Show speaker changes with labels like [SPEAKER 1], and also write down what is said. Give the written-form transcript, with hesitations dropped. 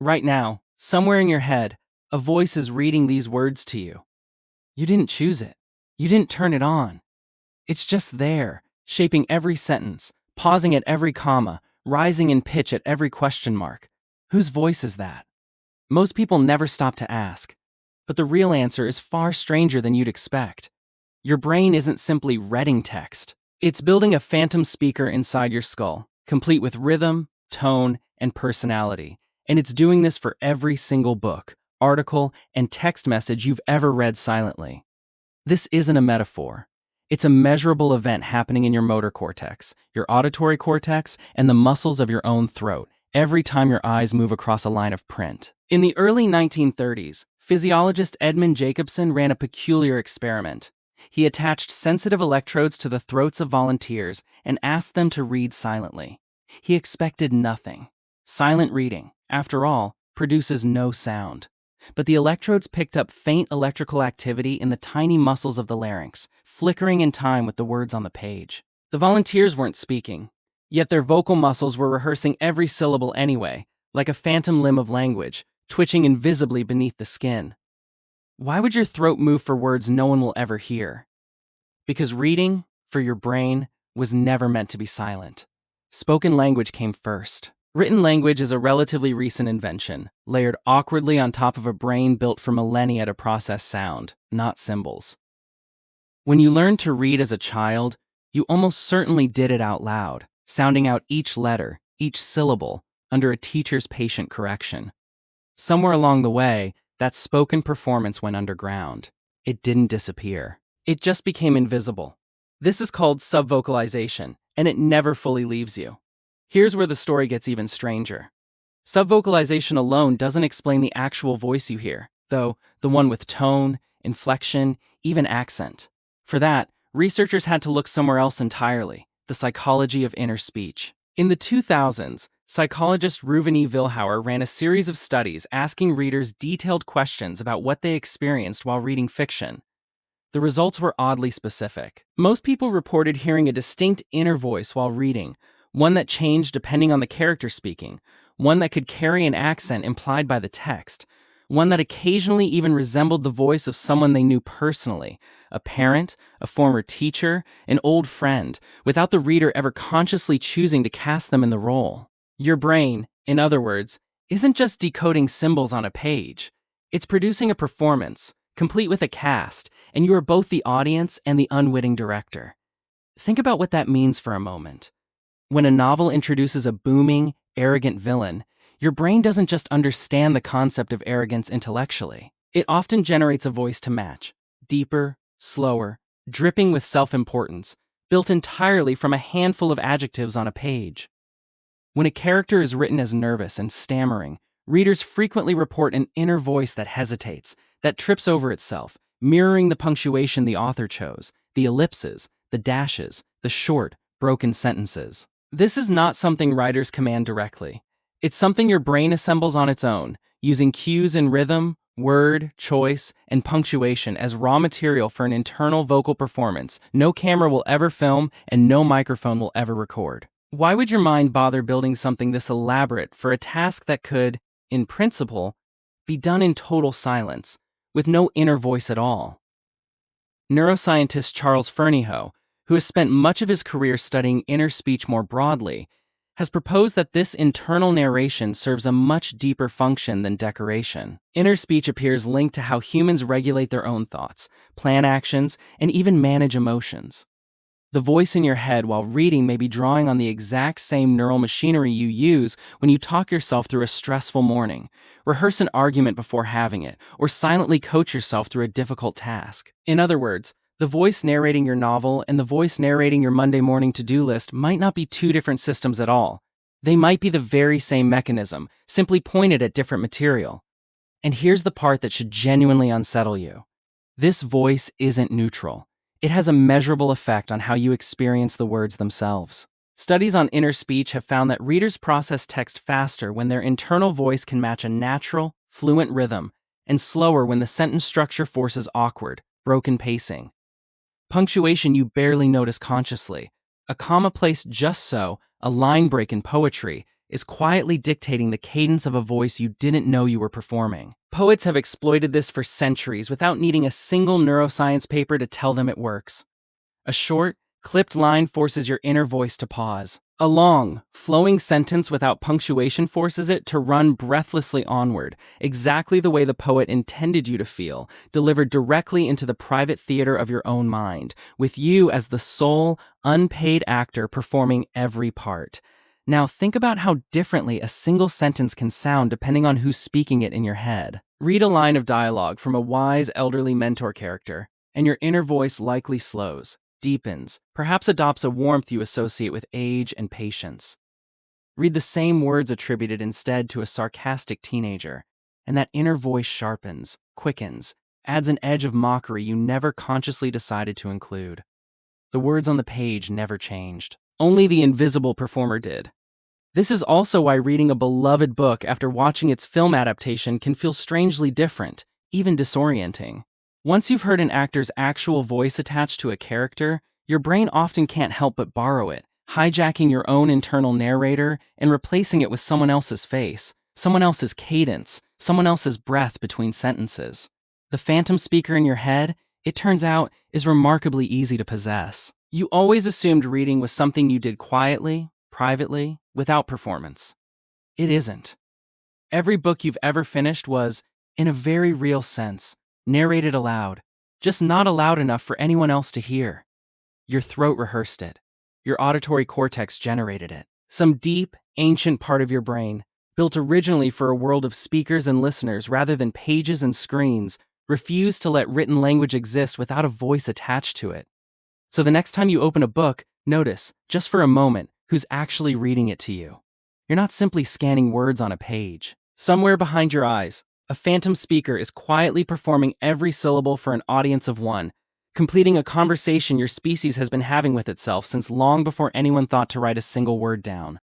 [SPEAKER 1] Right now, somewhere in your head, a voice is reading these words to you. You didn't choose it. You didn't turn it on. It's just there, shaping every sentence, pausing at every comma, rising in pitch at every question mark. Whose voice is that? Most people never stop to ask. But the real answer is far stranger than you'd expect. Your brain isn't simply reading text. It's building a phantom speaker inside your skull, complete with rhythm, tone, and personality. And it's doing this for every single book, article, and text message you've ever read silently. This isn't a metaphor. It's a measurable event happening in your motor cortex, your auditory cortex, and the muscles of your own throat every time your eyes move across a line of print. In the early 1930s, physiologist Edmund Jacobson ran a peculiar experiment. He attached sensitive electrodes to the throats of volunteers and asked them to read silently. He expected nothing. Silent reading, after all, produces no sound. But the electrodes picked up faint electrical activity in the tiny muscles of the larynx, flickering in time with the words on the page. The volunteers weren't speaking, yet their vocal muscles were rehearsing every syllable anyway, like a phantom limb of language, twitching invisibly beneath the skin. Why would your throat move for words no one will ever hear? Because reading, for your brain, was never meant to be silent. Spoken language came first. Written language is a relatively recent invention, layered awkwardly on top of a brain built for millennia to process sound, not symbols. When you learned to read as a child, you almost certainly did it out loud, sounding out each letter, each syllable, under a teacher's patient correction. Somewhere along the way, that spoken performance went underground. It didn't disappear. It just became invisible. This is called subvocalization, and it never fully leaves you. Here's where the story gets even stranger. Subvocalization alone doesn't explain the actual voice you hear, though, the one with tone, inflection, even accent. For that, researchers had to look somewhere else entirely, the psychology of inner speech. In the 2000s, psychologist Reuven E. Vilhauer ran a series of studies asking readers detailed questions about what they experienced while reading fiction. The results were oddly specific. Most people reported hearing a distinct inner voice while reading, one that changed depending on the character speaking, one that could carry an accent implied by the text, one that occasionally even resembled the voice of someone they knew personally, a parent, a former teacher, an old friend, without the reader ever consciously choosing to cast them in the role. Your brain, in other words, isn't just decoding symbols on a page. It's producing a performance, complete with a cast, and you are both the audience and the unwitting director. Think about what that means for a moment. When a novel introduces a booming, arrogant villain, your brain doesn't just understand the concept of arrogance intellectually. It often generates a voice to match, deeper, slower, dripping with self-importance, built entirely from a handful of adjectives on a page. When a character is written as nervous and stammering, readers frequently report an inner voice that hesitates, that trips over itself, mirroring the punctuation the author chose, the ellipses, the dashes, the short, broken sentences. This is not something writers command directly. It's something your brain assembles on its own, using cues in rhythm, word, choice, and punctuation as raw material for an internal vocal performance no camera will ever film and no microphone will ever record. Why would your mind bother building something this elaborate for a task that could, in principle, be done in total silence, with no inner voice at all? Neuroscientist Charles Fernyhough, who has spent much of his career studying inner speech more broadly, has proposed that this internal narration serves a much deeper function than decoration. Inner speech appears linked to how humans regulate their own thoughts, plan actions, and even manage emotions. The voice in your head while reading may be drawing on the exact same neural machinery you use when you talk yourself through a stressful morning, rehearse an argument before having it, or silently coach yourself through a difficult task. In other words, the voice narrating your novel and the voice narrating your Monday morning to-do list might not be two different systems at all. They might be the very same mechanism, simply pointed at different material. And here's the part that should genuinely unsettle you. This voice isn't neutral. It has a measurable effect on how you experience the words themselves. Studies on inner speech have found that readers process text faster when their internal voice can match a natural, fluent rhythm, and slower when the sentence structure forces awkward, broken pacing. Punctuation you barely notice consciously, a comma placed just so, a line break in poetry, is quietly dictating the cadence of a voice you didn't know you were performing. Poets have exploited this for centuries without needing a single neuroscience paper to tell them it works. A short, clipped line forces your inner voice to pause. A long, flowing sentence without punctuation forces it to run breathlessly onward, exactly the way the poet intended you to feel, delivered directly into the private theater of your own mind, with you as the sole, unpaid actor performing every part. Now think about how differently a single sentence can sound depending on who's speaking it in your head. Read a line of dialogue from a wise elderly mentor character, and your inner voice likely slows, deepens, perhaps adopts a warmth you associate with age and patience. Read the same words attributed instead to a sarcastic teenager, and that inner voice sharpens, quickens, adds an edge of mockery you never consciously decided to include. The words on the page never changed. Only the invisible performer did. This is also why reading a beloved book after watching its film adaptation can feel strangely different, even disorienting. Once you've heard an actor's actual voice attached to a character, your brain often can't help but borrow it, hijacking your own internal narrator and replacing it with someone else's face, someone else's cadence, someone else's breath between sentences. The phantom speaker in your head, it turns out, is remarkably easy to possess. You always assumed reading was something you did quietly, privately, without performance. It isn't. Every book you've ever finished was, in a very real sense, narrated aloud, just not loud enough for anyone else to hear. Your throat rehearsed it. Your auditory cortex generated it. Some deep, ancient part of your brain, built originally for a world of speakers and listeners rather than pages and screens, refused to let written language exist without a voice attached to it. So the next time you open a book, notice, just for a moment, who's actually reading it to you. You're not simply scanning words on a page. Somewhere behind your eyes, a phantom speaker is quietly performing every syllable for an audience of one, completing a conversation your species has been having with itself since long before anyone thought to write a single word down.